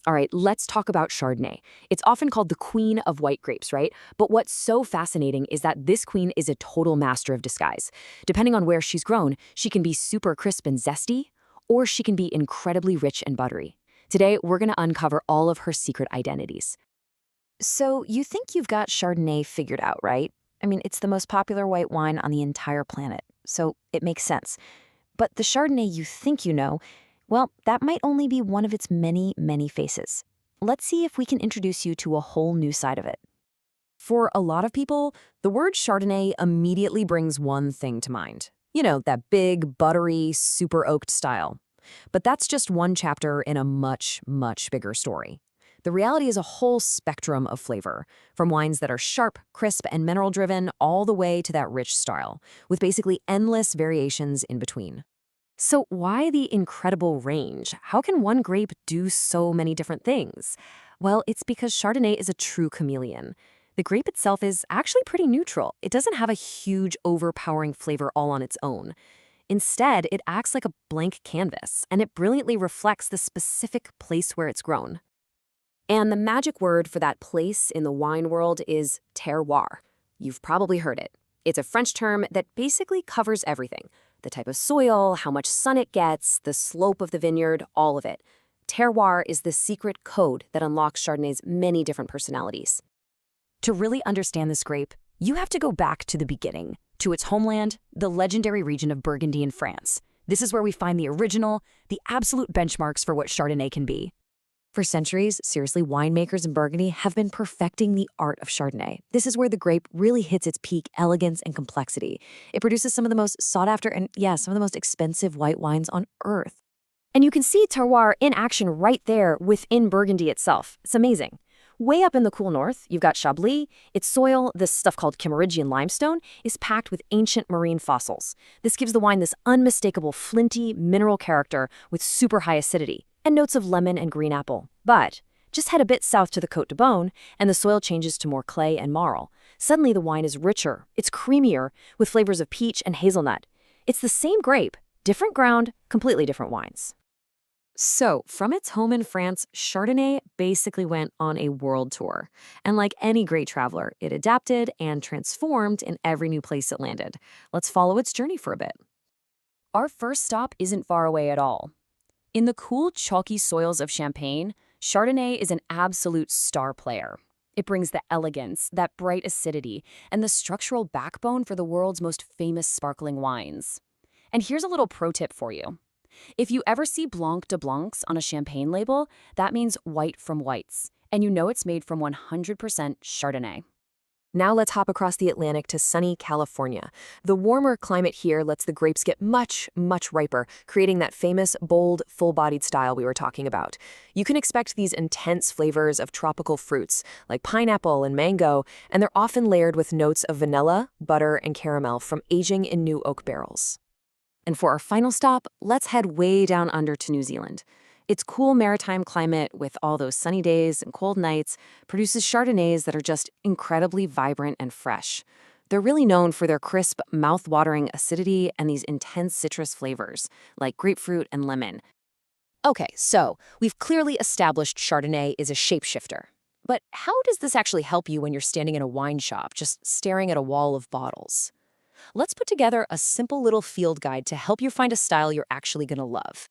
All right, let's talk about Chardonnay. It's often called the queen of white grapes, right? But what's so fascinating is that this queen is a total master of disguise. Depending on where she's grown, she can be super crisp and zesty, or she can be incredibly rich and buttery. Today, we're going to uncover all of her secret identities. So you think you've got Chardonnay figured out, right? I mean, it's the most popular white wine on the entire planet, so it makes sense. But the Chardonnay you think you know, well, that might only be one of its many, many faces. Let's see if we can introduce you to a whole new side of it. For a lot of people, the word Chardonnay immediately brings one thing to mind. You know, that big, buttery, super oaked style. But that's just one chapter in a much, much bigger story. The reality is a whole spectrum of flavor, from wines that are sharp, crisp, and mineral-driven all the way to that rich style, with basically endless variations in between. So why the incredible range? How can one grape do so many different things? Well, it's because Chardonnay is a true chameleon. The grape itself is actually pretty neutral. It doesn't have a huge, overpowering flavor all on its own. Instead, it acts like a blank canvas, and it brilliantly reflects the specific place where it's grown. And the magic word for that place in the wine world is terroir. You've probably heard it. It's a French term that basically covers everything. The type of soil, how much sun it gets, the slope of the vineyard, all of it. Terroir is the secret code that unlocks Chardonnay's many different personalities. To really understand this grape, you have to go back to the beginning, to its homeland, the legendary region of Burgundy in France. This is where we find the original, the absolute benchmarks for what Chardonnay can be. For centuries, seriously, winemakers in Burgundy have been perfecting the art of Chardonnay. This is where the grape really hits its peak elegance and complexity. It produces some of the most sought-after and, yeah, some of the most expensive white wines on earth. And you can see terroir in action right there within Burgundy itself. It's amazing. Way up in the cool north, you've got Chablis. Its soil, this stuff called Camaragian limestone, is packed with ancient marine fossils. This gives the wine this unmistakable flinty, mineral character with super high acidity and notes of lemon and green apple. But just head a bit south to the Côte de Beaune, and the soil changes to more clay and marl. Suddenly, the wine is richer, it's creamier, with flavors of peach and hazelnut. It's the same grape, different ground, completely different wines. So, from its home in France, Chardonnay basically went on a world tour. And like any great traveler, it adapted and transformed in every new place it landed. Let's follow its journey for a bit. Our first stop isn't far away at all. In the cool, chalky soils of Champagne, Chardonnay is an absolute star player. It brings the elegance, that bright acidity, and the structural backbone for the world's most famous sparkling wines. And here's a little pro tip for you. If you ever see Blanc de Blancs on a champagne label, that means white from whites, and you know it's made from 100% Chardonnay. Now let's hop across the Atlantic to sunny California. The warmer climate here lets the grapes get much, much riper, creating that famous, bold, full-bodied style we were talking about. You can expect these intense flavors of tropical fruits, like pineapple and mango, and they're often layered with notes of vanilla, butter, and caramel from aging in new oak barrels. And for our final stop, let's head way down under to New Zealand. Its cool maritime climate, with all those sunny days and cold nights, produces Chardonnays that are just incredibly vibrant and fresh. They're really known for their crisp, mouth-watering acidity and these intense citrus flavors, like grapefruit and lemon. Okay, so we've clearly established Chardonnay is a shapeshifter. But how does this actually help you when you're standing in a wine shop, just staring at a wall of bottles? Let's put together a simple little field guide to help you find a style you're actually going to love.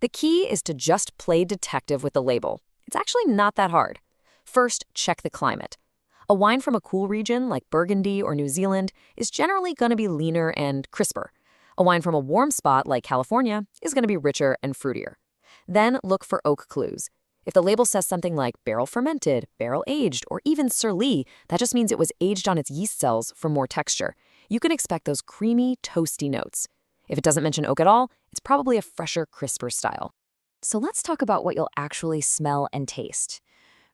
The key is to just play detective with the label. It's actually not that hard. First, check the climate. A wine from a cool region like Burgundy or New Zealand is generally going to be leaner and crisper. A wine from a warm spot like California is going to be richer and fruitier. Then look for oak clues. If the label says something like barrel fermented, barrel aged, or even sur lie, that just means it was aged on its yeast cells for more texture. You can expect those creamy, toasty notes. If it doesn't mention oak at all, it's probably a fresher, crisper style. So let's talk about what you'll actually smell and taste.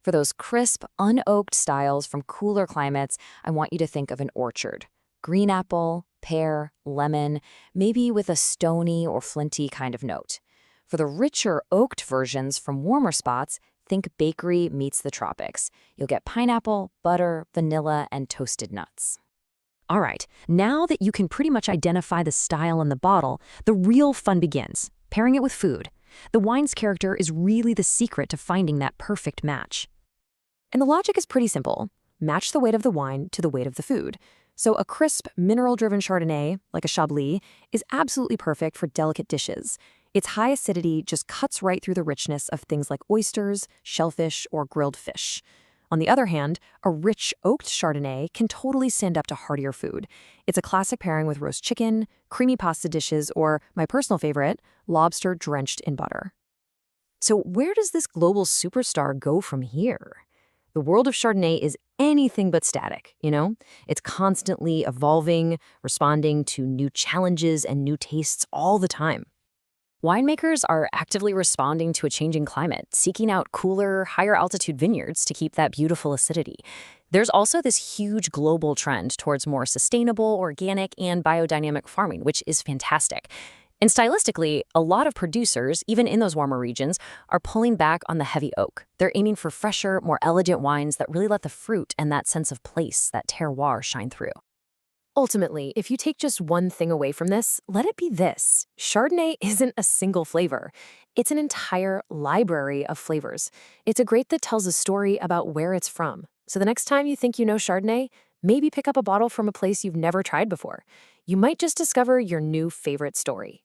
For those crisp, unoaked styles from cooler climates, I want you to think of an orchard. Green apple, pear, lemon, maybe with a stony or flinty kind of note. For the richer oaked versions from warmer spots, think bakery meets the tropics. You'll get pineapple, butter, vanilla, and toasted nuts. All right, now that you can pretty much identify the style in the bottle, the real fun begins, pairing it with food. The wine's character is really the secret to finding that perfect match. And the logic is pretty simple. Match the weight of the wine to the weight of the food. So a crisp, mineral-driven Chardonnay, like a Chablis, is absolutely perfect for delicate dishes. Its high acidity just cuts right through the richness of things like oysters, shellfish, or grilled fish. On the other hand, a rich oaked Chardonnay can totally stand up to heartier food. It's a classic pairing with roast chicken, creamy pasta dishes, or, my personal favorite, lobster drenched in butter. So where does this global superstar go from here? The world of Chardonnay is anything but static, you know? It's constantly evolving, responding to new challenges and new tastes all the time. Winemakers are actively responding to a changing climate, seeking out cooler, higher altitude vineyards to keep that beautiful acidity. There's also this huge global trend towards more sustainable, organic, and biodynamic farming, which is fantastic. And stylistically, a lot of producers, even in those warmer regions, are pulling back on the heavy oak. They're aiming for fresher, more elegant wines that really let the fruit and that sense of place, that terroir, shine through. Ultimately, if you take just one thing away from this, let it be this. Chardonnay isn't a single flavor. It's an entire library of flavors. It's a grape that tells a story about where it's from. So the next time you think you know Chardonnay, maybe pick up a bottle from a place you've never tried before. You might just discover your new favorite story.